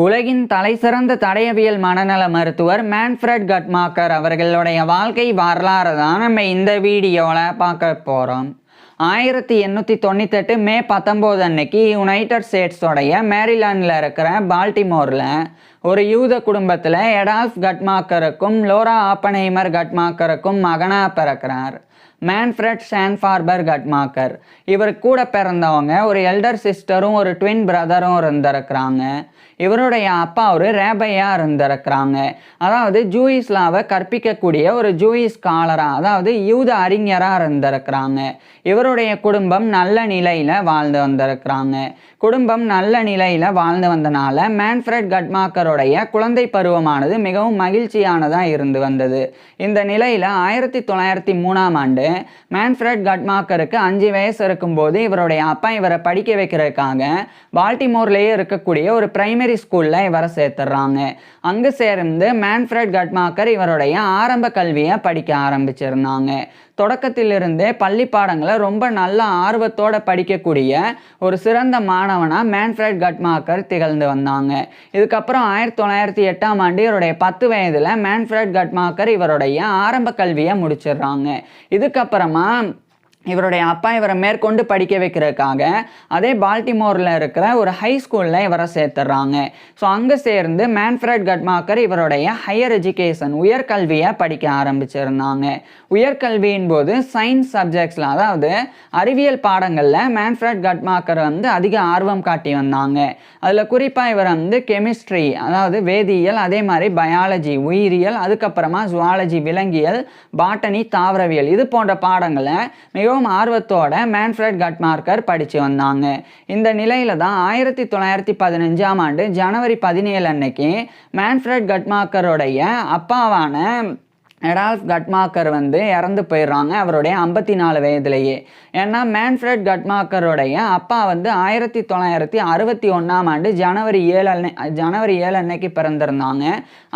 உலகின் தலைசிறந்த தடயவியல் மனநல மருத்துவர் மேன்ஃப்ரெட் கட்மாக்கர் அவர்களுடைய வாழ்க்கை வரலாறு தான் நம்ம இந்த வீடியோவில் பார்க்க போகிறோம். 1898 மே 19 அன்னைக்கு யுனைடெட் ஸ்டேட்ஸோடைய மேரிலாண்டில் இருக்கிற பால்டிமோரில் ஒரு யூத குடும்பத்தில் எடால்ஃப் கட்மாக்கருக்கும் லோரா ஆப்பன்ஹைமர் கட்மாக்கருக்கும் மகனாக பிறக்கிறார். மேன்ஃப்ரெட் சான்ஃபார்பர் கட்மாக்கர். இவர் கூட பிறந்தவங்க ஒரு எல்டர் சிஸ்டரும் ஒரு ட்வின் பிரதரும் இருந்திருக்கிறாங்க. இவருடைய அப்பா ஒரு ரேபையாக இருந்திருக்கிறாங்க. அதாவது ஜூயிஸ்லாவை கற்பிக்கக்கூடிய ஒரு ஜூயிஸ் ஸ்காலராக, அதாவது யூத அறிஞராக இருந்திருக்கிறாங்க. இவருடைய குடும்பம் நல்ல நிலையில் வாழ்ந்து வந்திருக்கிறாங்க. குடும்பம் நல்ல நிலையில் வாழ்ந்து வந்தனால மேன்ஃப்ரெட் கட்மாக்கருடைய குழந்தை பருவமானது மிகவும் மகிழ்ச்சியானதாக இருந்து வந்தது. இந்த நிலையில் 1903ஆம் ஆண்டு மேன்ஃப்ரெட் கட்மாக்கருக்கு 5 வயசு இருக்கும்போது இவருடைய அப்பா இவரை படிக்க வைக்கிறதுக்காக பால்டிமோர்லேயே இருக்கக்கூடிய ஒரு பிரைமரி ஸ்கூலில் இவரை சேர்த்துடுறாங்க. அங்கு சேர்ந்து மேன்ஃப்ரெட் கட்மாக்கர் இவருடைய ஆரம்ப கல்வியை படிக்க ஆரம்பிச்சிருந்தாங்க. தொடக்கத்திலிருந்தே பள்ளி பாடங்களை ரொம்ப நல்ல ஆர்வத்தோடு படிக்கக்கூடிய ஒரு சிறந்த மாணவனாக மேன்ஃப்ரெட் கட்மாக்கர் திகழ்ந்து வந்தாங்க. இதுக்கப்புறம் 1908ஆம் ஆண்டு இவருடைய 10 வயதில் மேன்ஃப்ரெட் கட்மாக்கர் இவருடைய ஆரம்ப கல்வியை முடிச்சிடுறாங்க. இதுக்கப்புறமா இவருடைய அப்பா இவரை மேற்கொண்டு படிக்க வைக்கிறதுக்காக அதே பால்டிமோரில் இருக்கிற ஒரு ஹை ஸ்கூலில் இவரை சேர்த்துடுறாங்க. ஸோ அங்கே சேர்ந்து மேன்ஃப்ரெட் கட்மாக்கர் இவருடைய ஹையர் எஜுகேஷன் உயர்கல்வியை படிக்க ஆரம்பிச்சிருந்தாங்க. உயர்கல்வியின் போது சயின்ஸ் சப்ஜெக்ட்ஸில், அதாவது அறிவியல் பாடங்களில் மேன்ஃப்ரெட் கட்மாக்கர் அதிக ஆர்வம் காட்டி வந்தாங்க. அதில் குறிப்பாக இவர் கெமிஸ்ட்ரி, அதாவது வேதியியல், அதே மாதிரி பயாலஜி உயிரியல், அதுக்கப்புறமா ஜுவாலஜி விலங்கியல், பாட்டனி தாவரவியல், இது போன்ற பாடங்களை மிகவும் ஆர்வத்தோட மேன்ஃப்ரெட் கட்மாக்கர் படித்து வந்தாங்க. இந்த நிலையில தான் 1915ஆம் ஆண்டு ஜனவரி 17 அன்னைக்கு மேன்ஃப்ரெட் கட்மாக்கருடைய அப்பாவான எடால்ஃப் கட்மாக்கர் இறந்து போயிடுறாங்க அவருடைய 54 வயதிலேயே. ஏன்னா மேன்ஃப்ரெட் கட்மாக்கருடைய அப்பா 1961ஆம் ஆண்டு ஜனவரி 7 அன்னைக்கு பிறந்திருந்தாங்க.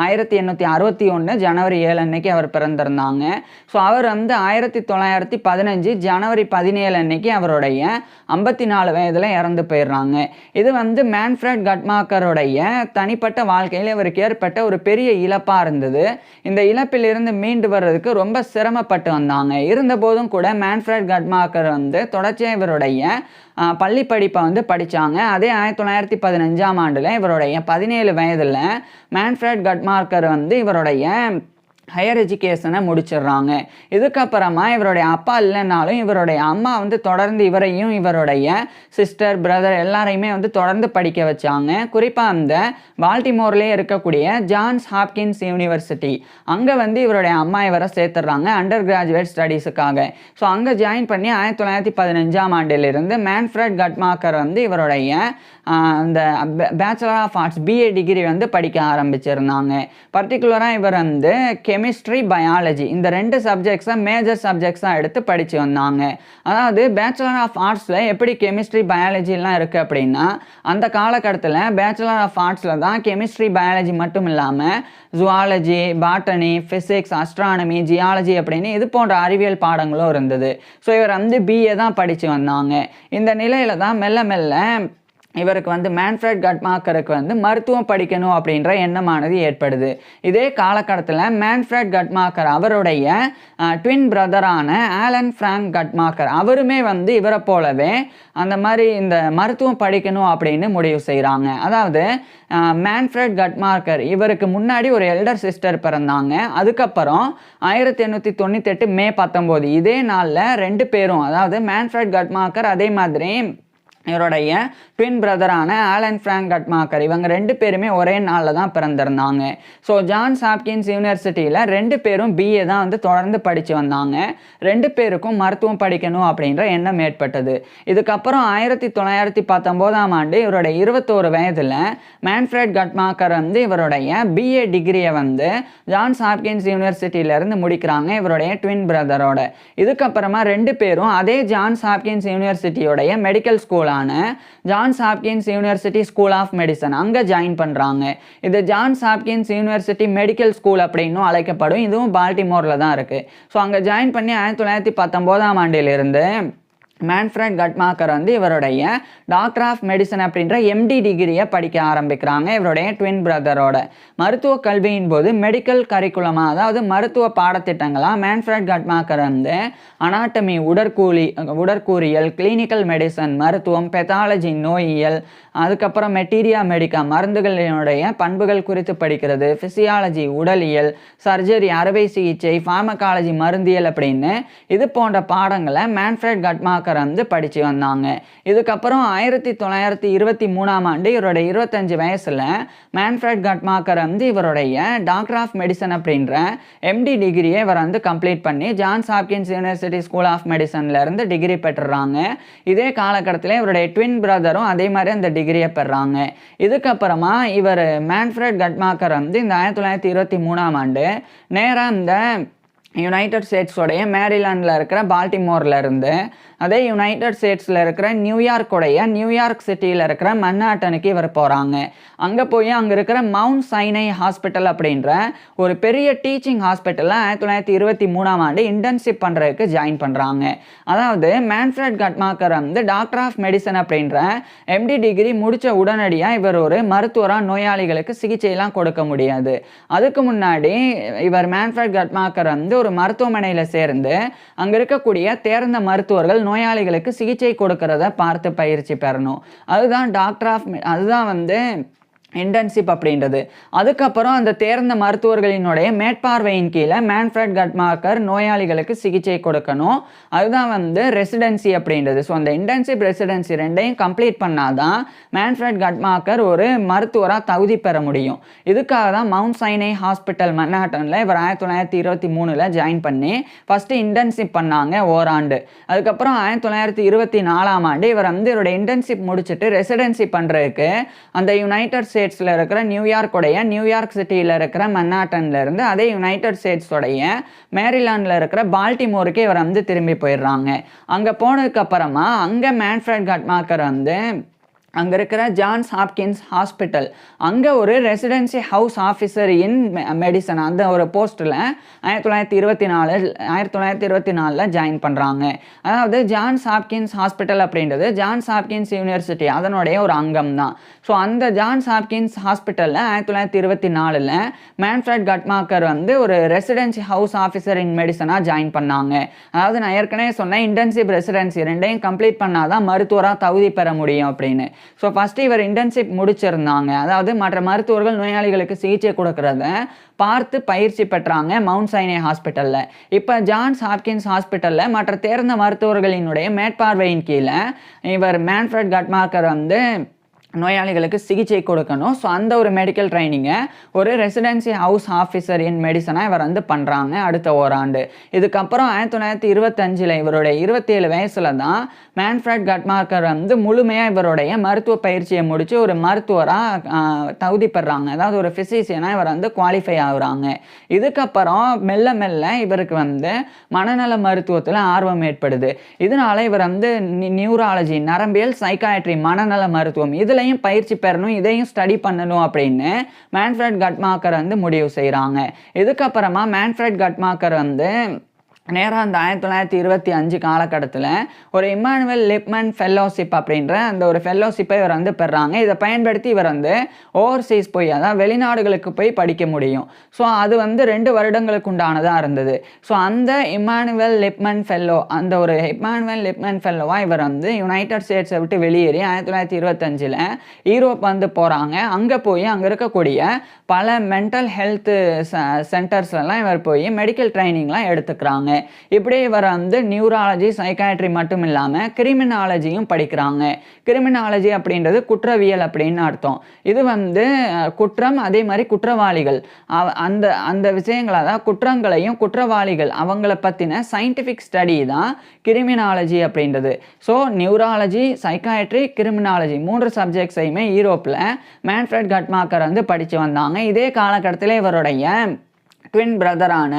1861 ஜனவரி 7 அன்னைக்கு அவர் பிறந்திருந்தாங்க. ஸோ அவர் 1915 ஜனவரி 17 அன்னைக்கு அவருடைய 54 வயதில் இறந்து போயிடுறாங்க. இது மேன்ஃப்ரெட் கட்மாக்கருடைய தனிப்பட்ட வாழ்க்கையில் இவருக்கு ஏற்பட்ட ஒரு பெரிய இழப்பாக இருந்தது. இந்த இழப்பிலிருந்து மீண்டு வர்றதுக்கு ரொம்ப சிரமப்பட்டு வந்தாங்க. இருந்தபோதும் கூட மேன்ஃப்ரெட் கட்மாக்கர் தொடர்ச்சியாக இவருடைய பள்ளி படிப்பை படித்தாங்க. அதே 1915ஆம் ஆண்டில் இவருடைய 17 வயதில் மேன்ஃப்ரெட் கட்மாக்கர் இவருடைய ஹையர் எஜுகேஷனை முடிச்சிடுறாங்க. இதுக்கப்புறமா இவருடைய அப்பா இல்லைனாலும் இவருடைய அம்மா தொடர்ந்து இவரையும் இவருடைய சிஸ்டர் பிரதர் எல்லாரையுமே தொடர்ந்து படிக்க வச்சாங்க. குறிப்பாக பால்டிமோர்லேயே இருக்கக்கூடிய ஜான்ஸ் ஹாப்கின்ஸ் யூனிவர்சிட்டி, அங்கே இவருடைய அம்மா இவரை சேர்த்துடுறாங்க அண்டர் கிராஜுவேட் ஸ்டடீஸுக்காக. ஸோ அங்கே ஜாயின் பண்ணி 1915ஆம் ஆண்டிலிருந்து மேன்ஃப்ரெட் கட்மாக்கர் இவருடைய இந்த bachelor of arts BA degree படிக்க ஆரம்பிச்சிருந்தாங்க. பர்டிகுலராக இவர் கெமிஸ்ட்ரி பயாலஜி இந்த 2 சப்ஜெக்ட்ஸை மேஜர் சப்ஜெக்ட்ஸாக எடுத்து படித்து வந்தாங்க. அதாவது பேச்சுலர் ஆஃப் ஆர்ட்ஸில் எப்படி கெமிஸ்ட்ரி பயாலஜிலாம் இருக்குது அப்படின்னா, அந்த காலகட்டத்தில் பேச்சுலர் ஆஃப் ஆர்ட்ஸில் தான் கெமிஸ்ட்ரி பயாலஜி மட்டும் இல்லாமல் zoology, botany, physics, astronomy, geology அப்படின்னு இது போன்ற அறிவியல் பாடங்களும் இருந்தது. ஸோ இவர் பிஏ தான் படித்து வந்தாங்க. இந்த நிலையில் தான் மெல்ல மெல்ல இவருக்கு மேன்ஃப்ரெட் கட்மாக்கருக்கு மருத்துவம் படிக்கணும் அப்படின்ற எண்ணமானது ஏற்படுது. இதே காலகட்டத்தில் மேன்ஃப்ரெட் கட்மாக்கர் அவருடைய ட்வின் பிரதரான ஆலன் ஃப்ராங்க் கட்மாக்கர் அவருமே இவரை போலவே அந்த மாதிரி இந்த மருத்துவம் படிக்கணும் அப்படின்னு முடிவு செய்கிறாங்க. அதாவது மேன்ஃப்ரெட் கட்மாக்கர் இவருக்கு முன்னாடி ஒரு எல்டர் சிஸ்டர் பிறந்தாங்க. அதுக்கப்புறம் 1898 மே 19 இதே நாளில் 2 பேரும், அதாவது மேன்ஃப்ரெட் கட்மாக்கர் அதே மாதிரி இவருடைய ட்வின் பிரதரான ஆலன் ஃப்ராங்க் கட்மாக்கர், இவங்க 2 பேருமே ஒரே நாளில் தான் பிறந்திருந்தாங்க. ஸோ ஜான்ஸ் ஹாப்கின்ஸ் யூனிவர்சிட்டியில் 2 பேரும் பிஏ தான் தொடர்ந்து படித்து வந்தாங்க. 2 பேருக்கும் மருத்துவம் படிக்கணும் அப்படின்ற எண்ணம் ஏற்பட்டது. இதுக்கப்புறம் 1919ஆம் ஆண்டு இவருடைய 21 வயதில் மேன்ஃப்ரெட் கட்மாக்கர் இவருடைய பிஏ டிகிரியை ஜான்ஸ் ஹாப்கின்ஸ் யூனிவர்சிட்டியிலேருந்து முடிக்கிறாங்க இவருடைய ட்வின் பிரதரோட. இதுக்கப்புறமா 2 பேரும் அதே ஜான்ஸ் ஹாப்கின்ஸ் யூனிவர்சிட்டியோடைய மெடிக்கல் ஸ்கூலான Johns Hopkins university school of medicine அங்கே ஜாயின் பண்ணுறாங்க. இது Johns Hopkins university medical school அப்படின்னும் அழைக்கப்படும். இதுவும் பால்டிமோரில் தான் இருக்குது. ஸோ அங்கே ஜாயின் பண்ணி 1919ஆம் ஆண்டிலிருந்து மேன்ஃப்ரெட் கட்மாக்கர் வந்து இவருடைய டாக்டர் ஆஃப் மெடிசன் அப்படின்ற எம்டி டிகிரியை படிக்க ஆரம்பிக்கிறாங்க இவருடைய ட்வின் பிரதரோட. மருத்துவ கல்வியின் போது மெடிக்கல் கரிக்குலமாக, அதாவது மருத்துவ பாடத்திட்டங்களாக மேன்ஃப்ரெட் கட்மாக்கர் வந்து அனாட்டமி, உடற்கூறியல், கிளினிக்கல் மெடிசன் மருத்துவம், பெத்தாலஜி நோயியல், அதுக்கப்புறம் மெட்டீரியா மெடிக்கா மருந்துகளினுடைய பண்புகள் குறித்து படிக்கிறது, ஃபிசியாலஜி உடலியல், சர்ஜரி அறுவை சிகிச்சை, ஃபார்மகாலஜி மருந்தியல் அப்படின்னு இது போன்ற பாடங்களை மேன்ஃப்ரெட் கட்மாக்கர் வந்து படித்து வந்தாங்க. இதுக்கப்புறம் 1923 இவருடைய 25 வயசில் மேன்ஃப்ரெட் கட்மாக்கர் வந்து இவருடைய டாக்டர் ஆஃப் மெடிசன் அப்படின்ற எம்டி டிகிரியை இவர் வந்து கம்ப்ளீட் பண்ணி Johns Hopkins university school of மெடிசன்ல இருந்து டிகிரி பெற்றுறாங்க. இதே காலகட்டத்தில் இவருடைய ட்வின் பிரதரும் அதே மாதிரி அந்த டிகிரியை பெறாங்க. இதுக்கப்புறமா இவர் மேன்ஃப்ரெட் கட்மாக்கர் வந்து இந்த 1923 நேராக இந்த யுனைடெட் ஸ்டேட்ஸோடைய மேரிலாண்டில் இருக்கிற பால்டிமோரில் இருந்து அதே யுனைடெட் ஸ்டேட்ஸில் இருக்கிற நியூயார்க் சிட்டியில் இருக்கிற மன்ஹாட்டனுக்கு இவர் போகிறாங்க. அங்கே போய் அங்கே இருக்கிற மவுண்ட் சைனை ஹாஸ்பிட்டல் அப்படின்ற ஒரு பெரிய டீச்சிங் ஹாஸ்பிட்டலில் 1923 இன்டர்ன்ஷிப் பண்ணுறதுக்கு ஜாயின் பண்ணுறாங்க. அதாவது மேன்ஃப்ரெட் கட்மாக்கர் வந்து டாக்டர் ஆஃப் மெடிசன் அப்படின்ற எம்டி டிகிரி முடித்த உடனடியாக இவர் ஒரு மருத்துவராக நோயாளிகளுக்கு சிகிச்சையெல்லாம் கொடுக்க முடியாது. அதுக்கு முன்னாடி இவர் மேன்ஃப்ரெட் கட்மாக்கர் வந்து ஒரு மருத்துவமனையில் சேர்ந்து அங்கே இருக்கக்கூடிய தேர்ந்த மருத்துவர்கள் நோயாளிகளுக்கு சிகிச்சை கொடுக்கறத பார்த்து பயிற்சி பெறணும். அதுதான் வந்து இன்டர்ன்ஷிப் அப்படின்றது. அதுக்கப்புறம் அந்த தேர்ந்த மருத்துவர்களினுடைய மேற்பார்வையின் கீழே மேன்ஃப்ரெட் கட்மாக்கர் நோயாளிகளுக்கு சிகிச்சை கொடுக்கணும். அதுதான் வந்து ரெசிடென்சி அப்படின்றது. ஸோ அந்த இன்டர்ன்ஷிப் ரெசிடென்சி ரெண்டையும் கம்ப்ளீட் பண்ணாதான் மேன்ஃப்ரெட் கட்மாக்கர் ஒரு மருத்துவராக தகுதி பெற முடியும். இதுக்காக தான் மவுண்ட் சைனை ஹாஸ்பிட்டல் மன்ஹாட்டனில் இவர் 1923 ஜாயின் பண்ணி ஃபஸ்ட்டு இன்டர்ன்ஷிப் பண்ணாங்க ஓராண்டு. அதுக்கப்புறம் 1924 இவர் வந்து இவருடைய இன்டர்ன்ஷிப் முடிச்சுட்டு ரெசிடென்சி பண்ணுறதுக்கு அந்த யுனைடெட் ஸ்டேட்ஸில் இருக்கிற நியூயார்க் சிட்டியில் இருக்கிற மன்ஹாட்டன்ல இருந்து அதே யுனைடெட் ஸ்டேட்ஸோடைய மேரிலாண்டில் இருக்கிற பால்டிமோருக்கு இவர் வந்து திரும்பி போயிடுறாங்க. அங்கே போனதுக்கு அப்புறமா அங்கே மேன்ஃப்ரெட் கட்மாக்கர் வந்து அங்கே இருக்கிற ஜான்ஸ் ஹாப்கின்ஸ் ஹாஸ்பிட்டல் அங்கே ஒரு ரெசிடென்சி ஹவுஸ் ஆஃபீஸர் இன் மெடிசன் அந்த ஒரு போஸ்ட்டில் 1924 ஜாயின் பண்ணுறாங்க. அதாவது ஜான்ஸ் ஹாப்கின்ஸ் ஹாஸ்பிட்டல் அப்படின்றது ஜான்ஸ் ஹாப்கின்ஸ் யூனிவர்சிட்டி அதனுடைய ஒரு அங்கம் தான். ஸோ அந்த ஜான்ஸ் ஹாப்கின்ஸ் ஹாஸ்பிட்டலில் 1924 மேன்ஃப்ரெட் கட்மாக்கர் வந்து ஒரு ரெசிடென்சி ஹவுஸ் ஆஃபீஸர் இன் மெடிசனாக ஜாயின் பண்ணாங்க. அதாவது நான் ஏற்கனவே சொன்னேன் இன்டர்ன்ஷிப் ரெசிடென்சி ரெண்டையும் கம்ப்ளீட் பண்ணாதான் மருத்துவராக தகுதி பெற முடியும் அப்படின்னு. ஸோ ஃபஸ்ட்டு இவர் இன்டர்ன்ஷிப் முடிச்சிருந்தாங்க. அதாவது மற்ற மருத்துவர்கள் நோயாளிகளுக்கு சிகிச்சை கொடுக்கறத பார்த்து பயிற்சி பெற்றாங்க மவுண்ட் சைனை ஹாஸ்பிட்டலில். இப்போ ஜான்ஸ் ஹாப்கின்ஸ் ஹாஸ்பிட்டலில் மற்ற தேர்ந்த மருத்துவர்களினுடைய மேற்பார்வையின் கீழே இவர் மேன்ஃப்ரெட் கட்மாக்கர் வந்து நோயாளிகளுக்கு சிகிச்சை கொடுக்கணும். ஸோ அந்த ஒரு மெடிக்கல் ட்ரைனிங்கை ஒரு ரெசிடென்சி ஹவுஸ் ஆஃபீஸர் இன் மெடிசனாக இவர் வந்து பண்ணுறாங்க அடுத்த ஓராண்டு. இதுக்கப்புறம் 1925 இவருடைய 27 வயசில் தான் மேன்ஃப்ரெட் கட்மாக்கர் வந்து முழுமையாக இவருடைய மருத்துவ பயிற்சியை முடித்து ஒரு மருத்துவராக தகுதி பெறாங்க. அதாவது ஒரு ஃபிசிஷியனாக இவர் வந்து குவாலிஃபை ஆகுறாங்க. இதுக்கப்புறம் மெல்ல மெல்ல இவருக்கு வந்து மனநல மருத்துவத்தில் ஆர்வம் ஏற்படுது. இதனால இவர் வந்து நியூராலஜி, நரம்பியல், சைக்காட்ரி, மனநல மருத்துவம் இதில் பயிற்சி பெறணும், இதையும் ஸ்டடி பண்ணணும் அப்படின்னு மேன்ஃப்ரெட் கட்மாக்கர் வந்து முடிவு செய்கிறாங்க. இதுக்கப்புறமா மேன்ஃப்ரெட் கட்மாக்கர் வந்து நேராக அந்த 1925 காலகட்டத்தில் ஒரு இம்மானுவேல் லிப்மன் ஃபெல்லோஷிப் அப்படின்ற அந்த ஒரு ஃபெல்லோஷிப்பை இவர் வந்து பெறாங்க. இதை பயன்படுத்தி இவர் வந்து ஓவர்சீஸ் போய் அதாவது வெளிநாடுகளுக்கு போய் படிக்க முடியும். ஸோ அது வந்து 2 வருடங்களுக்கு உண்டானதாக இருந்தது. ஸோ அந்த இம்மானுவேல் லிப்மன் ஃபெல்லோவாக இவர் வந்து யுனைடெட் ஸ்டேட்ஸை விட்டு வெளியேறி 1925 யூரோப் வந்து போகிறாங்க. அங்கே போய் அங்கே இருக்கக்கூடிய பல மென்டல் ஹெல்த் சென்டர்ஸ்லாம் இவர் போய் மெடிக்கல் ட்ரைனிங்லாம் எடுத்துக்கிறாங்க. இப்படி இவர் வந்து நியூராலஜி, சைக்காட்ரி மட்டும் இல்லாமல் கிரிமினாலஜியும் படிக்கிறாங்க. கிரிமினாலஜி அப்படின்றது குற்றவியல் அப்படின்னு அர்த்தம். இது வந்து குற்றம், அதே மாதிரி குற்றவாளிகள் அந்த விஷயங்கள், அதாவது குற்றங்களையும் குற்றவாளிகள் அவங்கள பற்றின சயின்டிஃபிக் ஸ்டடி தான் கிரிமினாலஜி அப்படின்றது. ஸோ நியூராலஜி, சைக்காட்ரி, கிரிமினாலஜி 3 சப்ஜெக்ட்ஸையுமே யூரோப்பில் மேன்ஃப்ரெட் கட்மாக்கர் வந்து படித்து வந்தாங்க. இதே காலகட்டத்தில் இவருடைய ட்வின் பிரதரான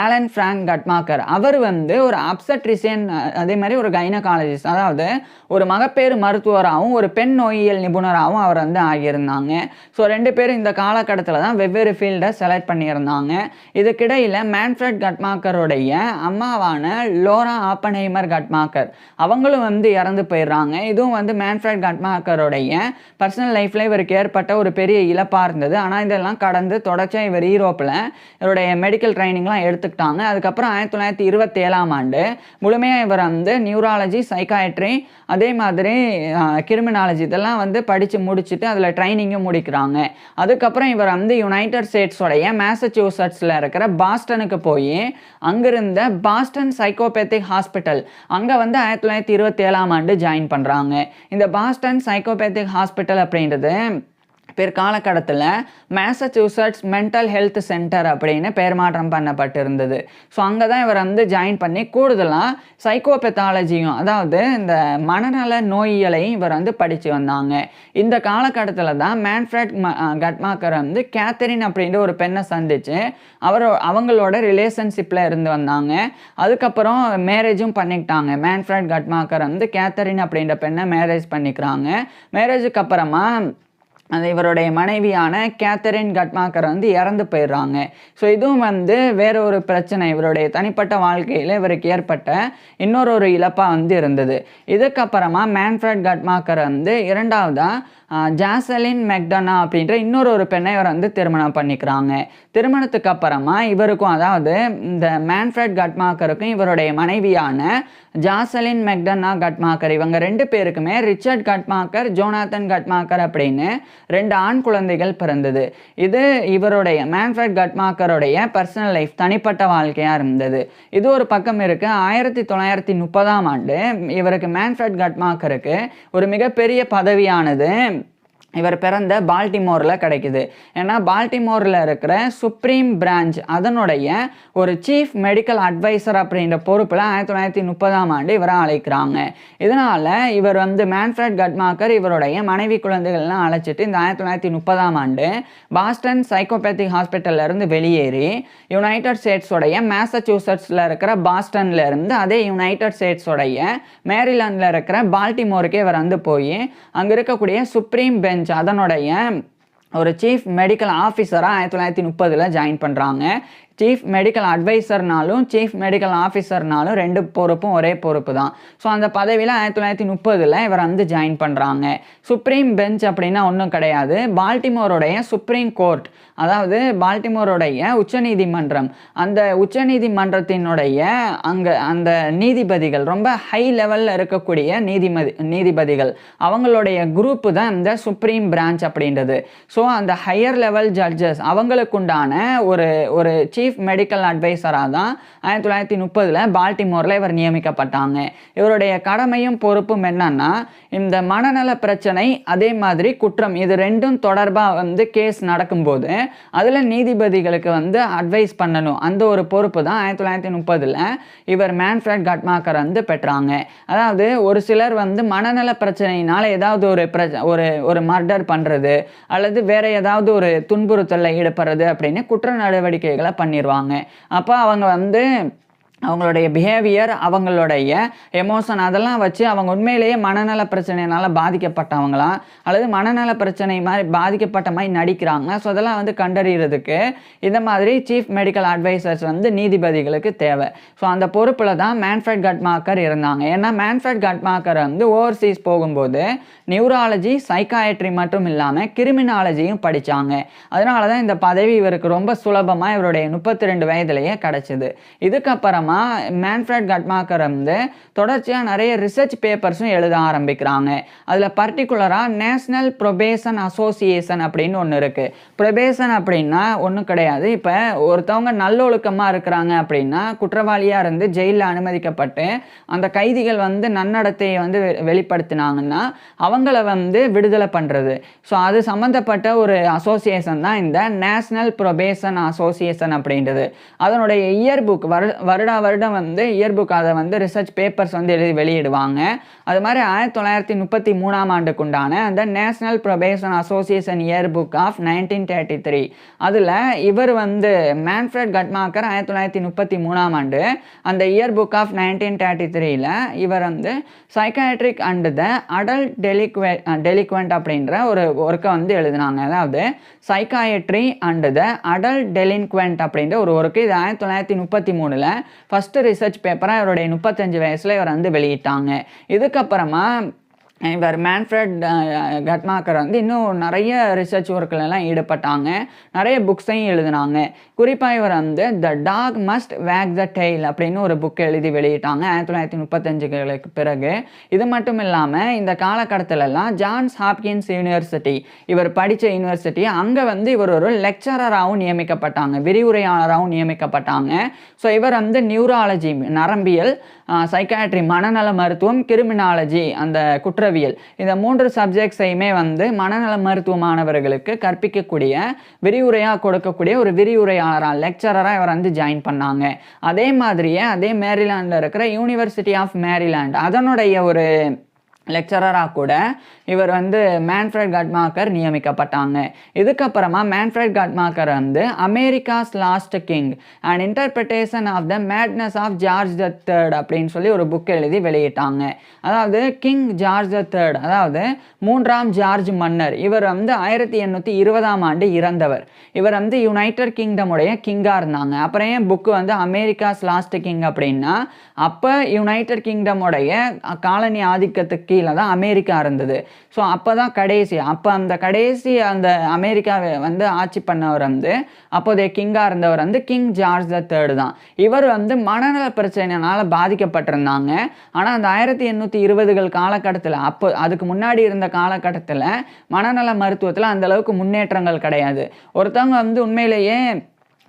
ஆலன் ஃப்ராங்க் கட்மாக்கர் அவர் வந்து ஒரு அப்சட்ரிஷியன், அதே மாதிரி ஒரு கைனகாலஜிஸ்ட், அதாவது ஒரு மகப்பேறு மருத்துவராகவும் ஒரு பெண் நோயியல் நிபுணராகவும் அவர் வந்து ஆகியிருந்தாங்க. ஸோ 2 பேரும் இந்த காலகட்டத்தில் தான் வெவ்வேறு ஃபீல்டை செலக்ட் பண்ணியிருந்தாங்க. இதுக்கிடையில் மேன்ஃப்ரெட் கட்மாக்கருடைய அம்மாவான லோரா ஆப்பன்ஹைமர் கட்மாக்கர் அவங்களும் வந்து இறந்து போயிடுறாங்க. இதுவும் வந்து மேன்ஃப்ரெட் கட்மாக்கருடைய பர்சனல் லைஃப்பில் இவருக்கு ஏற்பட்ட ஒரு பெரிய இழப்பாக இருந்தது. ஆனால் இதெல்லாம் கடந்து தொடர்ச்சியாக இவர் யூரோப்பில் இவருடைய மெடிக்கல் ட்ரைனிங்லாம் எடுத்துக்கிட்டாங்க. அதுக்கப்புறம் 1927ஆம் ஆண்டு முழுமையாக இவர் வந்து நியூராலஜி, சைக்காட்ரி, அதே மாதிரி கிரிமினாலஜி இதெல்லாம் வந்து படித்து முடிச்சுட்டு அதில் ட்ரைனிங்கும் முடிக்கிறாங்க. அதுக்கப்புறம் இவர் வந்து யுனைடெட் ஸ்டேட்ஸோடைய மேசச்சூசட்ஸில் இருக்கிற பாஸ்டனுக்கு போய் அங்கிருந்த பாஸ்டன் சைக்கோபேத்திக் ஹாஸ்பிட்டல் அங்கே வந்து 1927ஆம் ஆண்டு ஜாயின் பண்ணுறாங்க. இந்த பாஸ்டன் சைக்கோபேத்திக் ஹாஸ்பிட்டல் அப்படின்றது பிற்காலகட்டத்தில் மேசச்சூசட்ஸ் மென்டல் ஹெல்த் சென்டர் அப்படின்னு பெயர் மாற்றம் பண்ணப்பட்டிருந்தது. ஸோ அங்கே தான் இவர் வந்து ஜாயின் பண்ணி கூடுதலாக சைக்கோபெத்தாலஜியும், அதாவது இந்த மனநல நோயியலையும் இவர் வந்து படித்து வந்தாங்க. இந்த காலகட்டத்தில் தான் மேன்ஃப்ரெட் கட்மாக்கர் வந்து கேத்தரின் அப்படின்ற ஒரு பெண்ணை சந்தித்து அவங்களோட ரிலேஷன்ஷிப்பில் இருந்து வந்தாங்க. அதுக்கப்புறம் மேரேஜும் பண்ணிக்கிட்டாங்க. மேன்ஃப்ரெட் கட்மாக்கர் வந்து கேத்தரின் அப்படின்ற பெண்ணை மேரேஜ் பண்ணிக்கிறாங்க. மேரேஜுக்கு அப்புறமா அந்த இவருடைய மனைவியான கேத்தரின் கட்மாக்கர் வந்து இறந்து போயிடுறாங்க. ஸோ இதுவும் வந்து வேற ஒரு பிரச்சனை, இவருடைய தனிப்பட்ட வாழ்க்கையில் இவருக்கு ஏற்பட்ட இன்னொரு இழப்பாக வந்து இருந்தது. இதுக்கப்புறமா மேன்ஃப்ரெட் கட்மாக்கர் வந்து இரண்டாவதாக ஜாசலின் மெக்டனா அப்படின்ற இன்னொரு பெண்ணை இவர் வந்து திருமணம் பண்ணிக்கிறாங்க. திருமணத்துக்கு அப்புறமா இவருக்கும், அதாவது இந்த மேன்ஃப்ரெட் கட்மாக்கருக்கும் இவருடைய மனைவியான ஜாசலின் மெக்டனா கட்மாக்கர் இவங்க 2 பேருக்குமே ரிச்சர்ட் கட்மாக்கர், ஜோனாத்தன் கட்மாக்கர் அப்படின்னு 2 ஆண் குழந்தைகள் பிறந்தது. இது இவருடைய மேன்ஃப்ரெட் கட்மாக்கருடைய பர்சனல் லைஃப், தனிப்பட்ட வாழ்க்கையாக இருந்தது. இது ஒரு பக்கம் இருக்கு. 1930ஆம் ஆண்டு இவருக்கு மேன்ஃப்ரெட் கட்மாக்கருக்கு ஒரு மிகப்பெரிய பதவியானது இவர் பிறந்த பால்டிமோரில் கிடைக்குது. ஏன்னா பால்டிமோரில் இருக்கிற சுப்ரீம் பிரான்ச் அதனுடைய ஒரு சீஃப் மெடிக்கல் அட்வைசர் அப்படின்ற பொறுப்பில் 1930ஆம் ஆண்டு இவரை அழைக்கிறாங்க. இதனால் இவர் வந்து மேன்ஃப்ரெட் கட்மாக்கர் இவருடைய மனைவி குழந்தைகள்லாம் அழைச்சிட்டு இந்த 1930ஆம் ஆண்டு பாஸ்டன் சைக்கோபேத்திக் ஹாஸ்பிட்டல்லேருந்து வெளியேறி யுனைடெட் ஸ்டேட்ஸோடைய மேசச்சூசட்ஸில் இருக்கிற பாஸ்டனில் இருந்து அதே யுனைடெட் ஸ்டேட்ஸோடைய மேரிலாண்டில் இருக்கிற பால்டிமோருக்கே இவர் வந்து போய் அங்கே இருக்கக்கூடிய சுப்ரீம் பெஞ்ச் அதனுடைய ஒரு சீஃப் மெடிக்கல் ஆஃபீஸராக 1930 ஜாயின் பண்ணுறாங்க. சீஃப் மெடிக்கல் அட்வைசர்னாலும் சீஃப் மெடிக்கல் ஆஃபீஸர்னாலும் 2 பொறுப்பும் ஒரே பொறுப்பு தான். ஸோ அந்த பதவியில் 1930 இவர் வந்து ஜாயின் பண்ணுறாங்க. சுப்ரீம் பெஞ்ச் அப்படின்னா ஒன்றும் கிடையாது, பால்டிமோருடைய சுப்ரீம் கோர்ட், அதாவது பால்டிமோருடைய உச்சநீதிமன்றம். அந்த உச்சநீதிமன்றத்தினுடைய அந்த நீதிபதிகள் ரொம்ப ஹை லெவலில் இருக்கக்கூடிய நீதிபதிகள் அவங்களுடைய குரூப்பு தான் இந்த சுப்ரீம் பிரான்ச் அப்படின்றது. ஸோ அந்த ஹையர் லெவல் ஜட்ஜஸ் அவங்களுக்குண்டான ஒரு சீஃப் மெடிக்கல் அட்வைசராக தான் 1930 பால்டிமோரில் இவர் நியமிக்கப்பட்டாங்க. இவருடைய கடமையும் பொறுப்பும் என்னன்னா, இந்த மனநல பிரச்சனை அதே மாதிரி குற்றம் இது 2ம் தொடர்பாக வந்து கேஸ் நடக்கும்போது அதில் நீதிபதிகளுக்கு வந்து அட்வைஸ் பண்ணணும். அந்த ஒரு பொறுப்பு தான் 1930 இவர் மேன்ஃப்ரெட் கட்மாக்கர் வந்து பெற்றாங்க. அதாவது ஒரு சிலர் வந்து மனநல பிரச்சனையினால் ஏதாவது ஒரு மர்டர் பண்ணுறது அல்லது வேற ஏதாவது ஒரு துன்புறுத்தலில் ஈடுபடுறது அப்படின்னு குற்ற நடவடிக்கைகளை பண்ணிடுவாங்க. அப்போ அவங்க வந்து அவங்களுடைய பிஹேவியர், அவங்களுடைய எமோஷன் அதெல்லாம் வச்சு அவங்க உண்மையிலேயே மனநல பிரச்சனையினால் பாதிக்கப்பட்டவங்களா அல்லது மனநல பிரச்சனை மாதிரி பாதிக்கப்பட்ட மாதிரி நடிக்கிறாங்க. ஸோ அதெல்லாம் வந்து கண்டறிகிறதுக்கு இந்த மாதிரி சீஃப் மெடிக்கல் அட்வைசர்ஸ் வந்து நீதிபதிகளுக்கு தேவை. ஸோ அந்த பொறுப்பில் தான் மேன்ஃப்ரெட் கட்மாக்கர் இருந்தாங்க. ஏன்னா மேன்ஃப்ரெட் கட்மாக்கர் வந்து ஓவர்சீஸ் போகும்போது நியூராலஜி, சைக்காட்ரி மட்டும் இல்லாமல் கிரிமினாலஜியும் படித்தாங்க. அதனால தான் இந்த பதவி இவருக்கு ரொம்ப சுலபமாக இவருடைய 32 வயதிலேயே கிடச்சிது. இதுக்கப்புறமா மேன்ஃப்ரெட் கட்மாக்கர் வந்து தொடர்ச்சியாக நிறைய ரிசர்ச் பேப்பர்ஸும் எழுத ஆரம்பிக்கிறாங்க. அதில் பர்டிகுலராக நேஷ்னல் ப்ரொபேஷன் அசோசியேஷன் அப்படின்னு ஒன்று இருக்குது. ப்ரொபேஷன் அப்படின்னா ஒன்றும் கிடையாது. இப்போ ஒருத்தவங்க நல்லொழுக்கமாக இருக்கிறாங்க அப்படின்னா, குற்றவாளியாக இருந்து ஜெயிலில் அனுமதிக்கப்பட்டு அந்த கைதிகள் வந்து நன்னடத்தையை வந்து வெளிப்படுத்தினாங்கன்னா அவங்கள வந்து விடுதலை பண்ணுறது. ஸோ அது சம்மந்தப்பட்ட ஒரு அசோசியேஷன் தான் இந்த நேஷ்னல் ப்ரொபேஷன் அசோசியேஷன் அப்படின்றது. அதனுடைய இயர் புக் வருடா வருடம் வந்து இயர் புக் அதை வந்து ரிசர்ச் பேப்பர்ஸ் வந்து எழுதி வெளியிடுவாங்க. அது மாதிரி 1933ஆம் ஆண்டுக்குண்டான அந்த National Probation Association Year Book of 1933 அதில் இவர் வந்து மேன்ஃப்ரெட் கட்மாக்கர் 1933ஆம் ஆண்டு அந்த இயர் புக் ஆஃப் 1933ல் இவர் வந்து சைக்காட்ரிக் அண்ட் த அடல்ட் டெலிக்வெண்ட் அப்படின்ற ஒரு ஒர்க்கை வந்து எழுதினாங்க. அதாவது சைக்காட்ரி அண்ட் த அடல்ட் டெலிக்வெண்ட் அப்படின்ற ஒரு ஒர்க்கு இது 1933ல் ஃபஸ்ட்டு ரிசர்ச் பேப்பராக இவருடைய 35 வயசில் இவர் வந்து வெளியிட்டாங்க. இதுக்கப்புறமா இவர் மேன்ஃப்ரெட் கட்மாக்கர் வந்து இன்னும் நிறைய ரிசர்ச் ஒர்க்கிலலாம் ஈடுபட்டாங்க. நிறைய புக்ஸையும் எழுதினாங்க. குறிப்பாக இவர் வந்து the dog must wake the tail அப்படின்னு ஒரு புக் எழுதி வெளியிட்டாங்க 1935களுக்கு பிறகு. இது மட்டும் இல்லாமல் இந்த காலகட்டத்திலலாம் ஜான்ஸ் ஹாப்கின்ஸ் யூனிவர்சிட்டி இவர் படித்த யூனிவர்சிட்டி அங்கே வந்து இவர் ஒரு லெக்சரராகவும் நியமிக்கப்பட்டாங்க, விரிவுரையாளராகவும் நியமிக்கப்பட்டாங்க. ஸோ இவர் வந்து நியூராலஜி நரம்பியல், சைக்காட்ரி மனநல மருத்துவம், கிரிமினாலஜி அந்த குற்றவியல் இந்த 3 சப்ஜெக்ட்ஸையுமே வந்து மனநல மருத்துவ மாணவர்களுக்கு கற்பிக்கக்கூடிய விரிவுரையாக கொடுக்கக்கூடிய ஒரு விரிவுரையாளராக லெக்சரராக இவர் வந்து ஜாயின் பண்ணாங்க. அதே மாதிரியே அதே மேரிலாண்டில் இருக்கிற யூனிவர்சிட்டி ஆஃப் மேரிலாண்ட் அதனுடைய ஒரு லெக்சரராக கூட இவர் வந்து மேன்ஃப்ரெட் கட்மாக்கர் நியமிக்கப்பட்டாங்க. இதுக்கப்புறமா மேன்ஃப்ரெட் கட்மாக்கர் வந்து America's last king and interpretation of the madness of George the third அப்படின்னு சொல்லி ஒரு புக் எழுதி வெளியிட்டாங்க. அதாவது கிங் ஜார்ஜ் த தேர்ட், அதாவது 3ஆம் ஜார்ஜ் மன்னர், இவர் வந்து 1820ஆம் ஆண்டு இறந்தவர். இவர் வந்து யுனைடெட் கிங்டமுடைய கிங்காக இருந்தாங்க. அப்புறம் ஏன் புக்கு வந்து அமெரிக்காஸ் லாஸ்ட் கிங் அப்படின்னா அப்போ யுனைடெட் கிங்டமுடைய காலனி ஆதிக்கத்துக்கு கீழே தான் அமெரிக்கா இருந்தது. ஸோ அப்போ தான் அந்த கடைசி அந்த அமெரிக்காவை வந்து ஆட்சி பண்ணவர் வந்து அப்போதைய கிங்காக இருந்தவர் வந்து கிங் ஜார்ஜ் த தேர்டு தான். இவர் வந்து மனநல பிரச்சனைனால பாதிக்கப்பட்டிருந்தாங்க. ஆனால் அந்த 1820கள் காலகட்டத்தில் அதுக்கு முன்னாடி இருந்த காலகட்டத்தில் மனநல மருத்துவத்தில் அந்தளவுக்கு முன்னேற்றங்கள் கிடையாது. ஒருத்தவங்க வந்து உண்மையிலேயே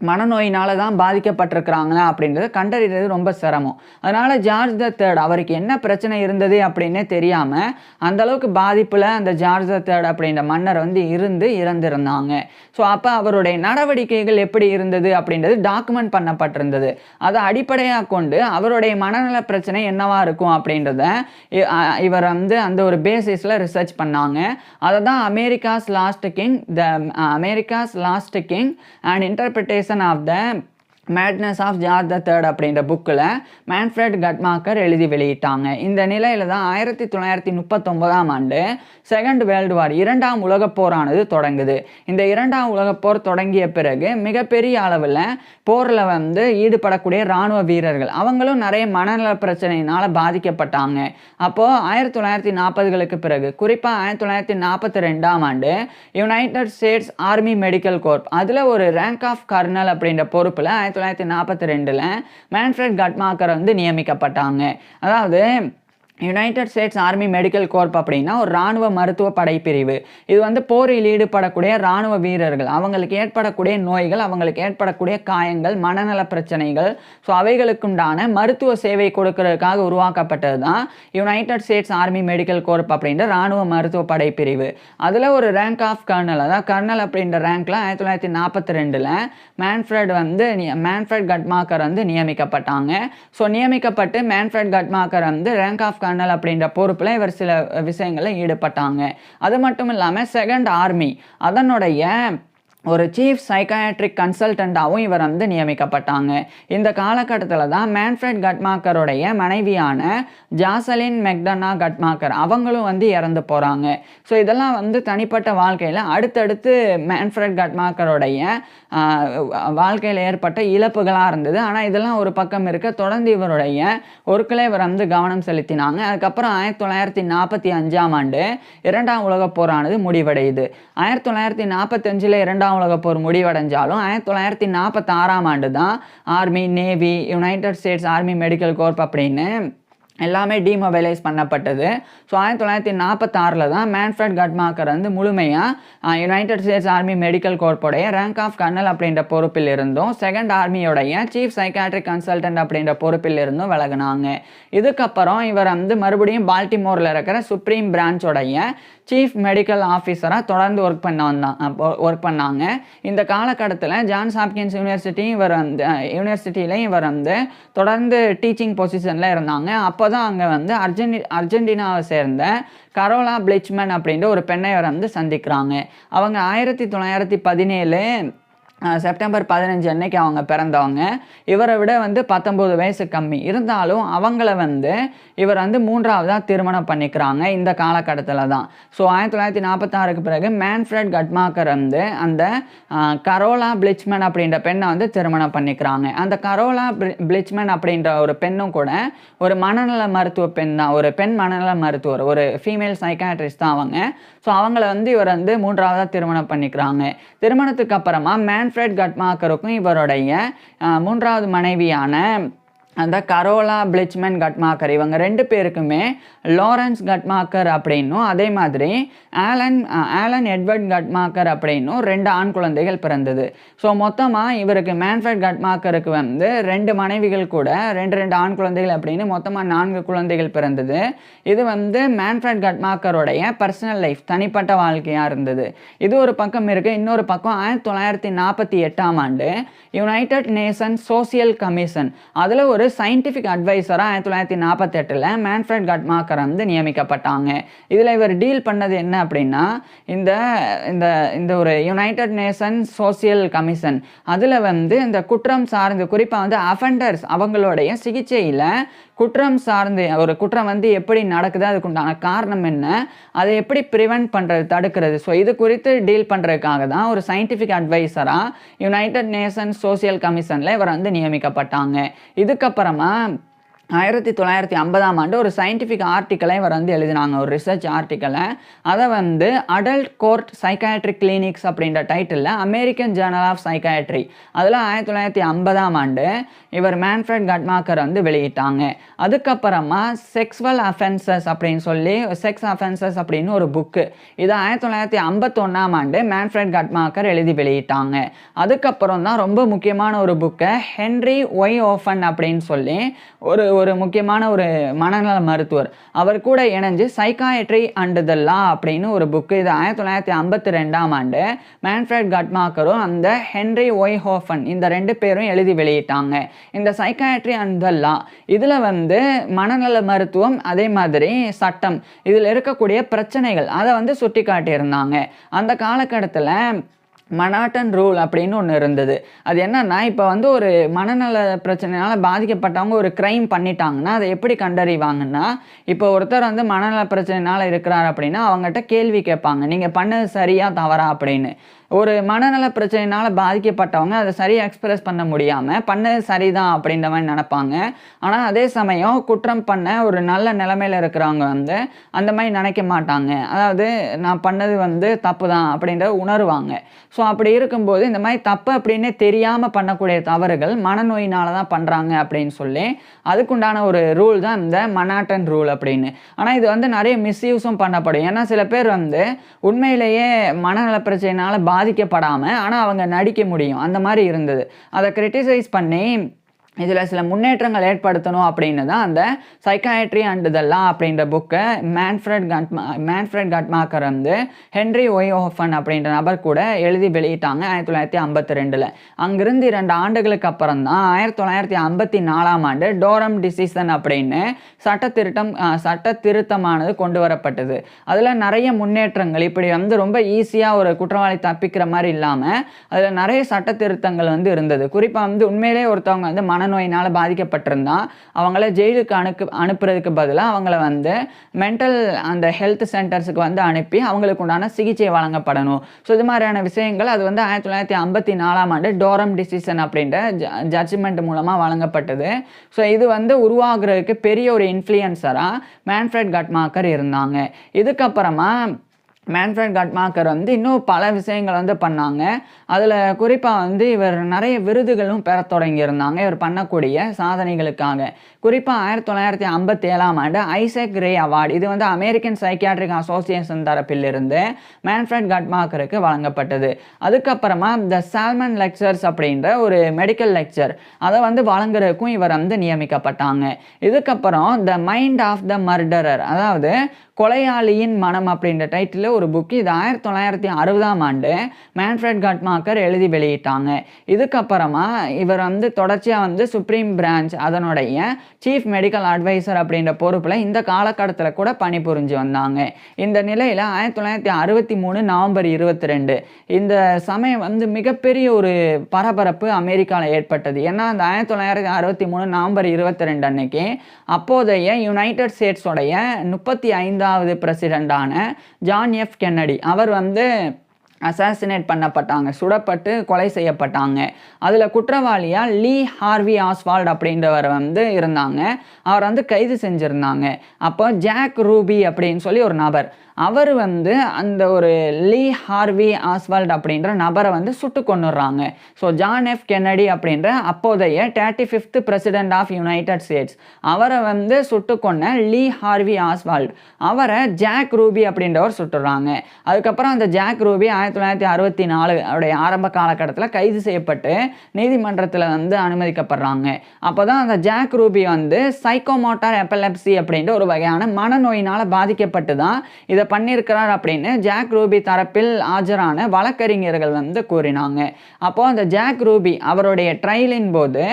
மனநோயினால தான் பாதிக்கப்பட்டிருக்கிறாங்களா அப்படின்றது கண்டறிகிறது ரொம்ப சிரமம். அதனால் ஜார்ஜ் த தேர்ட் அவருக்கு என்ன பிரச்சனை இருந்தது அப்படின்னே தெரியாமல் அந்தளவுக்கு பாதிப்பில் அந்த ஜார்ஜ் த தேர்ட் அப்படின்ற மன்னர் வந்து இறந்திருந்தாங்க. ஸோ அப்போ அவருடைய நடவடிக்கைகள் எப்படி இருந்தது அப்படின்றது டாக்குமெண்ட் பண்ணப்பட்டிருந்தது. அதை அடிப்படையாக கொண்டு அவருடைய மனநல பிரச்சனை என்னவா இருக்கும் அப்படின்றத இவர் வந்து அந்த ஒரு பேசிஸில் ரிசர்ச் பண்ணாங்க. அதை தான் America's last king and interpretation of the madness of George the third அப்படின்ற புக்கில் மேன்ஃப்ரெட் கட்மாக்கர் எழுதி வெளியிட்டாங்க. இந்த நிலையில் தான் 1939ஆம் ஆண்டு செகண்ட் வேர்ல்டு வார் 2ஆம் உலகப் போரானது தொடங்குது. இந்த 2ஆம் உலகப் போர் தொடங்கிய பிறகு மிகப்பெரிய அளவில் போரில் வந்து ஈடுபடக்கூடிய இராணுவ வீரர்கள் அவங்களும் நிறைய மனநல பிரச்சனையினால் பாதிக்கப்பட்டாங்க. அப்போது 1940களுக்கு பிறகு குறிப்பாக 1942ஆம் ஆண்டு United States army medical corp அதில் ஒரு ரேங்க் ஆஃப் கர்னல் அப்படின்ற பொறுப்பில் 1942ல் மேன்ஃப்ரெட் கட்மாக்கர் வந்து நியமிக்கப்பட்டாங்க. அதாவது United States army medical corp அப்படின்னா ஒரு இராணுவ மருத்துவ படைப்பிரிவு. இது வந்து போரில் ஈடுபடக்கூடிய இராணுவ வீரர்கள் அவங்களுக்கு ஏற்படக்கூடிய நோய்கள், அவங்களுக்கு ஏற்படக்கூடிய காயங்கள், மனநல பிரச்சனைகள், ஸோ அவைகளுக்குண்டான மருத்துவ சேவை கொடுக்கறதுக்காக உருவாக்கப்பட்டது தான் United States army medical corp அப்படின்ற இராணுவ மருத்துவ படைப்பிரிவு. அதில் ஒரு ரேங்க் ஆஃப் கர்னல், அதாவது கர்னல் அப்படின்ற ரேங்க்ல 1942ல் மேன்ஃப்ரெட் கட்மாக்கர் வந்து நியமிக்கப்பட்டாங்க. ஸோ நியமிக்கப்பட்டு மேன்ஃப்ரெட் கட்மாக்கர் வந்து ரேங்க் ஆஃப் கர்னல் அப்படின்ற பொறுப்பில் இவர் சில விஷயங்களில் ஈடுபட்டாங்க. அது மட்டும் இல்லாமல் செகண்ட் ஆர்மி அதனுடைய ஒரு சீஃப் சைக்காட்ரிக் கன்சல்டண்ட்டாகவும் இவர் வந்து நியமிக்கப்பட்டாங்க. இந்த காலகட்டத்தில் தான் மேன்ஃப்ரெட் கட்மாக்கருடைய மனைவியான ஜாசலின் மெக்டனா கட்மாக்கர் அவங்களும் வந்து இறந்து போகிறாங்க. ஸோ இதெல்லாம் வந்து தனிப்பட்ட வாழ்க்கையில் அடுத்தடுத்து மேன்ஃப்ரெட் கட்மாக்கருடைய வாழ்க்கையில் ஏற்பட்ட இழப்புகளாக இருந்தது. ஆனால் இதெல்லாம் ஒரு பக்கம் இருக்க தொடர்ந்து இவருடைய ஒர்க்கில் இவர் வந்து கவனம் செலுத்தினாங்க. அதுக்கப்புறம் 1945ஆம் ஆண்டு 2ஆம் உலகப் போரானது முடிவடையுது. 1945ல் 2ஆம் உலகப் போர் முடிவடைஞ்சாலும் 1946ஆம் ஆண்டு தான் army, navy, United States army medical corp அப்படின்னு எல்லாமே டிமொபைலைஸ் பண்ணப்பட்டது. ஸோ 1946ல் தான் மேன்ஃப்ரெட் கட்மாக்கர் வந்து முழுமையாக யுனைடெட் ஸ்டேட்ஸ் ஆர்மி மெடிக்கல் கோர்ப்போடைய ரேங்க் ஆஃப் கர்னல் அப்படின்ற பொறுப்பில் இருந்தும் செகண்ட் ஆர்மியோடைய சீஃப் சைக்காட்ரிக் கன்சல்டன்ட் அப்படின்ற பொறுப்பில் இருந்தும் விலகினாங்க. இதுக்கப்புறம் இவர் வந்து மறுபடியும் பால்டிமோரில் இருக்கிற சுப்ரீம் பிரான்ச்சோடைய சீஃப் மெடிக்கல் ஆஃபீஸராக தொடர்ந்து ஒர்க் பண்ணாங்க. இந்த காலகட்டத்தில் ஜான்ஸ் ஹாப்கின்ஸ் யூனிவர்சிட்டியிலையும் இவர் வந்து தொடர்ந்து டீச்சிங் பொசிஷனில் இருந்தாங்க. அப்போ தான் அங்கே வந்து அர்ஜென்டினாவை சேர்ந்த கரோலா பிளிச்மேன் அப்படின்ற ஒரு பெண்ணை இவர் வந்து சந்திக்கிறாங்க. அவங்க 1917 செப்டம்பர் 15 அன்னைக்கு அவங்க பிறந்தவங்க. இவரை விட வந்து 19 வயசு கம்மி. இருந்தாலும் அவங்கள வந்து இவர் வந்து 3ஆவதாக திருமணம் பண்ணிக்கிறாங்க இந்த காலகட்டத்தில் தான். ஸோ 1946க்கு பிறகு மேன்ஃப்ரெட் கட்மாக்கர் வந்து அந்த கரோலா பிளிச்மேன் அப்படின்ற பெண்ணை வந்து திருமணம் பண்ணிக்கிறாங்க. அந்த கரோலா பிளிச்மேன் அப்படின்ற ஒரு பெண்ணும் கூட ஒரு மனநல மருத்துவ பெண் தான், ஒரு பெண் மனநல மருத்துவர், ஒரு ஃபீமேல் சைக்காட்ரிஸ்ட் தான் அவங்க. ஸோ அவங்கள வந்து இவர் வந்து 3ஆவதாக திருமணம் பண்ணிக்கிறாங்க. திருமணத்துக்கு அப்புறமா மேன்ஃப்ரெட் கட்மாக்கருக்கும் இவருடைய 3ஆவது மனைவியான அந்த கரோலா பிளிச்மேன் கட்மாக்கர் இவங்க 2 பேருக்குமே லாரன்ஸ் கட்மாக்கர் அப்படின்னும் அதே மாதிரி ஆலன் எட்வர்ட் கட்மாக்கர் அப்படின்னும் 2 ஆண் குழந்தைகள் பிறந்தது. ஸோ மொத்தமாக இவருக்கு மேன்ஃப்ரெட் கட்மாக்கருக்கு வந்து 2 மனைவிகள் கூட 2 ஆண் குழந்தைகள் அப்படின்னு மொத்தமாக 4 குழந்தைகள் பிறந்தது. இது வந்து மேன்ஃப்ரெட் கட்மாக்கருடைய பர்சனல் லைஃப், தனிப்பட்ட வாழ்க்கையாக இருந்தது. இது ஒரு பக்கம் இருக்குது. இன்னொரு பக்கம் 1948ஆம் ஆண்டு யுனைடெட் நேஷன்ஸ் சோசியல் கமிஷன் அதில் ஒரு சயின்டிஃபிக் அட்வைசராக 1948 மேன்ஃப்ரெட் கட்மாக்கர் வந்து நியமிக்கப்பட்டாங்க. இதில் இவர் டீல் பண்ணது என்ன அப்படின்னா இந்த ஒரு யுனைடெட் நேஷன்ஸ் சோசியல் கமிஷன் அதில் வந்து இந்த குற்றம் சார்ந்து குறிப்பாக வந்து அஃபெண்டர்ஸ் அவங்களுடைய சிகிச்சையில் குற்றம் சார்ந்து ஒரு குற்றம் வந்து எப்படி நடக்குது, அதுக்கு உண்டான காரணம் என்ன, அதை எப்படி ப்ரிவென்ட் பண்ணுறது, தடுக்கிறது, ஸோ இது குறித்து டீல் பண்ணுறதுக்காக தான் ஒரு சயின்டிஃபிக் அட்வைசராக யுனைடெட் நேஷன்ஸ் சோசியல் கமிஷனில் இவர் வந்து நியமிக்கப்பட்டாங்க. இதுக்கப்புறமா 1950ஆம் ஆண்டு ஒரு சயின்டிஃபிக் ஆர்டிக்கலை இவர் வந்து எழுதினாங்க, ஒரு ரிசர்ச் ஆர்டிக்கலை. அதை வந்து அடல்ட் கோர்ட் சைக்காட்ரிக் கிளினிக்ஸ் அப்படின்ற டைட்டிலில் அமெரிக்கன் ஜேர்னல் ஆஃப் சைக்காட்ரி அதில் 1950ஆம் ஆண்டு இவர் மேன்ஃப்ரெட் கட்மாக்கர் வந்து வெளியிட்டாங்க. அதுக்கப்புறமா செக்ஸுவல் அஃபென்சஸ் அப்படின்னு சொல்லி செக்ஸ் அஃபென்சஸ் அப்படின்னு ஒரு புக்கு, இதை 1951ஆம் ஆண்டு மேன்ஃப்ரெட் கட்மாக்கர் எழுதி வெளியிட்டாங்க. அதுக்கப்புறம் தான் ரொம்ப முக்கியமான ஒரு புக்கை ஹென்ரி ஒய் ஓஃபன் அப்படின்னு சொல்லி ஒரு முக்கியமான ஒரு மனநல மருத்துவர் அவர் கூட இணைஞ்சு சைக்காட்ரி அண்ட் த லா அப்படின்னு ஒரு புக்கு, இது 1952ஆம் ஆண்டு மேன்ஃப்ரெட் கட்மாக்கரும் அந்த ஹென்ரி ஒய் ஹோஃபன் இந்த 2 பேரும் எழுதி வெளியிட்டாங்க. இந்த சைக்காட்ரி அண்ட் த லா இதில் வந்து மனநல மருத்துவம் அதே மாதிரி சட்டம் இதில் இருக்கக்கூடிய பிரச்சனைகள் அதை வந்து சுட்டி காட்டியிருந்தாங்க. அந்த காலகட்டத்தில் மனாட்டன் ரூல் அப்படின்னு ஒன்று இருந்தது. அது என்னன்னா, இப்போ வந்து ஒரு மனநல பிரச்சனையால் பாதிக்கப்பட்டவங்க ஒரு க்ரைம் பண்ணிட்டாங்கன்னா அதை எப்படி கண்டறிவாங்கன்னா, இப்போ ஒருத்தர் வந்து மனநல பிரச்சனைனால இருக்கிறார் அப்படின்னா அவங்ககிட்ட கேள்வி கேட்பாங்க, நீங்கள் பண்ணது சரியா தவறா அப்படின்னு. ஒரு மனநல பிரச்சனையினால் பாதிக்கப்பட்டவங்க அதை சரியாக எக்ஸ்பிரஸ் பண்ண முடியாமல் பண்ணது சரிதான் அப்படின்ற மாதிரி நினைப்பாங்க. ஆனால் அதே சமயம் குற்றம் பண்ண ஒரு நல்ல நிலைமையில் இருக்கிறவங்க வந்து அந்த மாதிரி நினைக்க மாட்டாங்க. அதாவது நான் பண்ணது வந்து தப்பு தான் அப்படின்றத உணருவாங்க. ஸோ அப்படி இருக்கும்போது இந்த மாதிரி தப்பு அப்படின்னே தெரியாமல் பண்ணக்கூடிய தவறுகள் மனநோயினால தான் பண்ணுறாங்க அப்படின்னு சொல்லி அதுக்குண்டான ஒரு ரூல் தான் இந்த மனாட்டன் ரூல் அப்படின்னு. ஆனால் இது வந்து நிறைய மிஸ்யூஸும் பண்ணப்படும். ஏன்னா சில பேர் வந்து உண்மையிலேயே மனநல பிரச்சனையினால் பாதிக்கப்படாமல் ஆனால் அவங்க நடிக்க முடியும், அந்த மாதிரி இருந்தது. அதை கிரிட்டிசைஸ் பண்ணி இதில் சில முன்னேற்றங்கள் ஏற்படுத்தணும் அப்படின்னு தான் அந்த சைக்காட்ரி அண்ட் த லா அப்படின்ற புக்கை மேன்ஃப்ரெட் கட்மாக்கர் வந்து ஹென்ரி ஒய் ஓஃபன் அப்படின்ற நபர் கூட எழுதி வெளியிட்டாங்க 1952. அங்கிருந்து 2 ஆண்டுகளுக்கு அப்புறம் தான் 1954ஆம் ஆண்டு டோரம் டிசிஷன் அப்படின்னு சட்ட திருத்தமானது கொண்டு வரப்பட்டது. அதில் நிறைய முன்னேற்றங்கள், இப்படி வந்து ரொம்ப ஈஸியாக ஒரு குற்றவாளி தப்பிக்கிற மாதிரி இல்லாமல் அதில் நிறைய சட்ட திருத்தங்கள் வந்து இருந்தது. குறிப்பாக வந்து உண்மையிலே ஒருத்தவங்க வந்து மனநோயினால் பாதிக்கப்பட்டிருந்தா அவங்கள ஜெயிலுக்கு அனுப்புறதுக்கு பதிலாக அவங்கள வந்து மென்டல் அந்த ஹெல்த் சென்டர்ஸுக்கு வந்து அனுப்பி அவங்களுக்கு உண்டான சிகிச்சை வழங்கப்படணும். ஸோ இது மாதிரியான விஷயங்கள் அது வந்து 1954ஆம் ஆண்டு டோரம் டிசிஷன் அப்படின்ற ஜட்ஜ்மெண்ட் மூலமாக வழங்கப்பட்டது. ஸோ இது வந்து உருவாகிறதுக்கு பெரிய ஒரு இன்ஃப்ளூயன்சராக மேன்ஃப்ரெட் கட்மாக்கர் இருந்தாங்க. இதுக்கப்புறமா மேன்ஃப்ரெட் கட்மாக்கர் வந்து இன்னும் பல விஷயங்கள் வந்து பண்ணாங்க. அதில் குறிப்பாக வந்து இவர் நிறைய விருதுகளும் பெறத் தொடங்கியிருந்தாங்க இவர் பண்ணக்கூடிய சாதனைகளுக்காக. குறிப்பாக 1957ஆம் ஆண்டு ஐசக் ரே அவார்டு இது வந்து அமெரிக்கன் சைக்கியாட்ரிக் அசோசியேஷன் தரப்பிலிருந்து மேன்ஃப்ரெட் கட்மாக்கருக்கு வழங்கப்பட்டது. அதுக்கப்புறமா த சால்மன் லெக்சர்ஸ் அப்படின்ற ஒரு மெடிக்கல் லெக்சர் அதை வந்து வழங்குறதுக்கும் இவர் வந்து நியமிக்கப்பட்டாங்க. இதுக்கப்புறம் the mind of the murderer அதாவது கொலையாளியின் மனம் அப்படின்ற டைட்டில் ஒரு புக்கு இது 1960ஆம் ஆண்டு மேன்ஃப்ரெட் கட்மாக்கர் எழுதி வெளியிட்டாங்க. இதுக்கப்புறமா இவர் வந்து தொடர்ச்சியாக வந்து சுப்ரீம் பிரான்ச் அதனுடைய சீஃப் மெடிக்கல் அட்வைசர் அப்படின்ற பொறுப்பில் இந்த காலகட்டத்தில் கூட பணிபுரிஞ்சு வந்தாங்க. இந்த நிலையில் 1963 நவம்பர் 22 இந்த சமயம் வந்து மிகப்பெரிய ஒரு பரபரப்பு அமெரிக்காவில் ஏற்பட்டது. ஏன்னா அந்த 1963 நவம்பர் 22 அன்னைக்கு அப்போதைய யுனைடெட் ஸ்டேட்ஸோடைய 35வது பிரசிடெண்டான ஜான் எஃப் கென்னடி அவர் வந்து அசாசினேட் பண்ணப்பட்டாங்க, சுடப்பட்டு கொலை செய்யப்பட்டாங்க. அதில் குற்றவாளியாக லீ ஹார்வி ஆஸ்வால்ட் அப்படின்றவர் வந்து இருந்தாங்க. அவர் வந்து கைது செஞ்சுருந்தாங்க. அப்போ ஜாக் ரூபி அப்படின்னு சொல்லி ஒரு நபர் அவர் வந்து அந்த ஒரு லீ ஹார்வி ஆஸ்வால்ட் அப்படின்ற நபரை வந்து சுட்டு கொன்னுடுறாங்க. ஸோ ஜான் எஃப் கென்னடி அப்படின்ற அப்போதைய 35th president of United states அவரை வந்து சுட்டு கொன்ன லீ ஹார்வி ஆஸ்வால்ட் அவரை ஜாக் ரூபி அப்படின்றவர் சுட்டுறாங்க. அதுக்கப்புறம் அந்த ஜாக் ரூபி 1964 அவருடைய ஆரம்ப காலகட்டத்தில் கைது செய்யப்பட்டு நீதிமன்றத்தில் வந்து அனுமதிக்கப்படுறாங்க. அப்போ தான் அந்த ஜாக் ரூபி வந்து சைக்கோமோட்டார் எபிலெப்சி அப்படின்ற ஒரு வகையான மனநோயினால் பாதிக்கப்பட்டு தான் இதை பண்ணியிருக்கிறார் அப்படின்னு ஜாக் ரூபி தரப்பில் ஆஜரான வழக்கறிஞர்கள் வந்து கூறினாங்க. அப்போது அந்த ஜாக் ரூபி அவருடைய ட்ரையலின் போது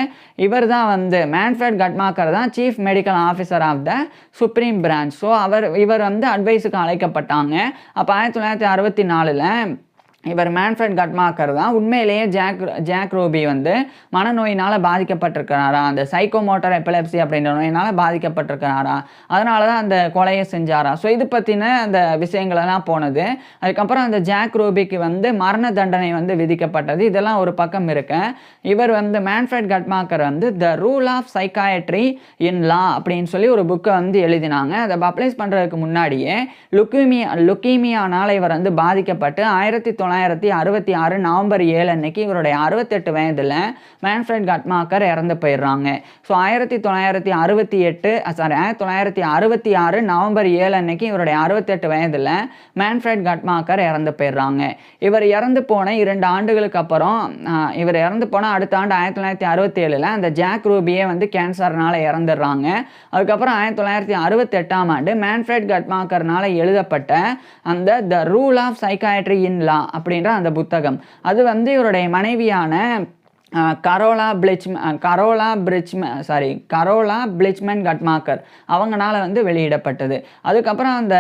இவர் தான் வந்து மேன்ஃப்ரெட் கட்மாக்கர் தான் chief medical officer of the supreme branch. So இவர் வந்து அட்வைஸுக்கு அழைக்கப்பட்டாங்க. அப்போ 1964 இவர் மேன்ஃப்ரெட் கட்மாக்கர் தான் உண்மையிலேயே ஜாக் ரூபி வந்து மனநோயினால் பாதிக்கப்பட்டிருக்கிறாரா, அந்த சைக்கோமோட்டார் எபிலெப்சி அப்படின்ற நோயினால் பாதிக்கப்பட்டிருக்கிறாரா, அதனால தான் அந்த கொலையை செஞ்சாரா. ஸோ இது பற்றின அந்த விஷயங்களெல்லாம் போனது. அதுக்கப்புறம் அந்த ஜாக் ரூபிக்கு வந்து மரண தண்டனை வந்து விதிக்கப்பட்டது. இதெல்லாம் ஒரு பக்கம் இருக்கு. இவர் வந்து மேன்ஃப்ரெட் கட்மாக்கர் வந்து த ரூல் ஆஃப் சைக்காயட்ரி இன் லா அப்படின்னு சொல்லி ஒரு புக்கை வந்து எழுதினாங்க. அதை பப்ளிஷ் பண்ணுறதுக்கு முன்னாடியே லுக்கீமியானால் இவர் வந்து பாதிக்கப்பட்டு 1966 நவம்பர் 7 அன்னைக்கு இவருடைய 68 வயதில் மேன்ஃப்ரெட் கட்மாக்கர் இறந்து போயிடுறாங்க. ஸோ 1966 நவம்பர் 7 அன்னைக்கு இவருடைய 68 வயதில் மேன்ஃப்ரெட் கட்மாக்கர் இறந்து போயிடுறாங்க. இவர் இறந்து போன 2 ஆண்டுகளுக்கு அப்புறம் இவர் இறந்து போன அடுத்த ஆண்டு 1967 அந்த ஜாக் ரூபியே வந்து கேன்சர்னால இறந்துடுறாங்க. அதுக்கப்புறம் 1968ஆம் ஆண்டு மேன்ஃப்ரெட் கட்மாக்கர்னால எழுதப்பட்ட அந்த த ரூல் ஆஃப் சைக்காயட்ரி இன் லா அப்படின்ற அந்த புத்தகம் அது வந்து இவருடைய மனைவியான கரோலா பிளிச்மன் கட்மாக்கர் அவங்களால வந்து வெளியிடப்பட்டது. அதுக்கப்புறம் அந்த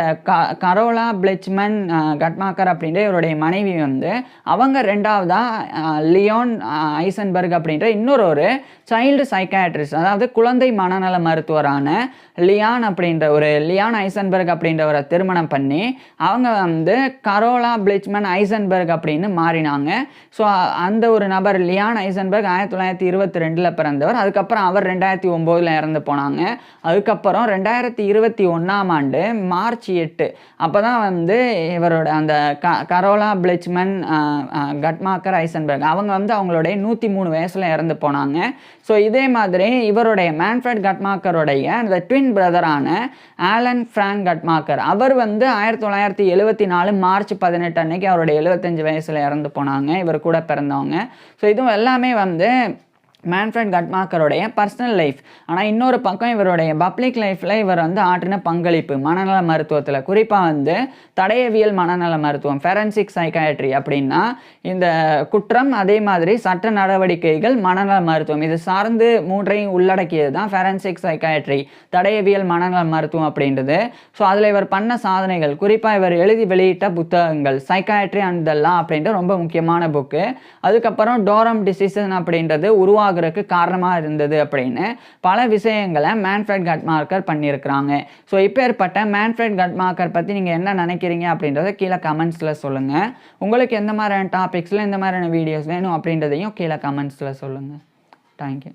கரோலா பிளிச்மன் கட்மாக்கர் அப்படின்ற இவருடைய மனைவி வந்து அவங்க ரெண்டாவதாக லியோன் ஐசன்பர்க் அப்படின்ற இன்னொரு சைல்டு சைக்காட்ரிஸ்ட் அதாவது குழந்தை மனநல மருத்துவரான லியான் ஐசன்பர்க் அப்படின்றவரை திருமணம் பண்ணி அவங்க வந்து கரோலா பிளிச்மன் ஐசன்பர்க் அப்படின்னு மாறினாங்க. ஸோ அந்த ஒரு நபர் லியான் ஐசன்பர்க் 1922 பிறந்தவர். அதுக்கப்புறம் அவர் 2009 இறந்து போனாங்க. அதுக்கப்புறம் 2021ஆம் ஆண்டு மார்ச் 8 அப்போ தான் வந்து இவரோட அந்த கரோலா பிளிச்மன் கட்மாக்கர் ஐசன்பர்க் அவங்க வந்து அவங்களுடைய 103 வயசில் இறந்து போனாங்க. ஸோ இதே மாதிரி இவருடைய மேன்ஃப்ரெட் கட்மாக்கருடைய அந்த ட்வின் பிரதரான ஆலன் ஃப்ராங்க் கட்மாக்கர் அவர் வந்து 1974 மார்ச் 18 அன்னைக்கு அவருடைய 75 வயசில் இறந்து போனாங்க. இவர் கூட பிறந்தவங்க. ஸோ இதுவும் எல்லாமே வந்து மேன்ஃப்ரெட் கட்மாக்கருடைய பர்சனல் லைஃப். ஆனால் இன்னொரு பக்கம் இவருடைய பப்ளிக் லைஃப்பில் இவர் வந்து ஆற்றின பங்களிப்பு மனநல மருத்துவத்தில் குறிப்பாக வந்து தடயவியல் மனநல மருத்துவம் ஃபெரன்சிக் சைக்காட்ரி அப்படின்னா இந்த குற்றம் அதே மாதிரி சட்ட நடவடிக்கைகள் மனநல மருத்துவம் இது சார்ந்து மூன்றையும் உள்ளடக்கியது தான் ஃபெரன்சிக் சைக்காட்ரி தடயவியல் மனநல மருத்துவம் அப்படின்றது. ஸோ அதில் இவர் பண்ண சாதனைகள் குறிப்பாக இவர் எழுதி வெளியிட்ட புத்தகங்கள் சைக்காட்ரி அண்ட் த லா அப்படின்ற ரொம்ப முக்கியமான புக்கு. அதுக்கப்புறம் டோரம் டிசிஷன் அப்படின்றது உருவாகிறதுக்கு காரணமாக இருந்தது அப்படின்னு பல விஷயங்களை மேன்ஃப்ரெட் கட்மாக்கர் பண்ணியிருக்கிறாங்க. ஸோ இப்பேற்பட்ட மேன்ஃப்ரெட் கட்மாக்கர் பற்றி நீங்கள் என்ன நினைக்கிறீங்க அப்படின்றத கீழே கமெண்ட்ஸில் சொல்லுங்கள். உங்களுக்கு எந்த மாதிரியான டாபிக்ஸில் இந்த மாதிரியான வீடியோஸ் வேணும் அப்படின்றதையும் கீழே கமெண்ட்ஸில் சொல்லுங்கள். தேங்க்யூ.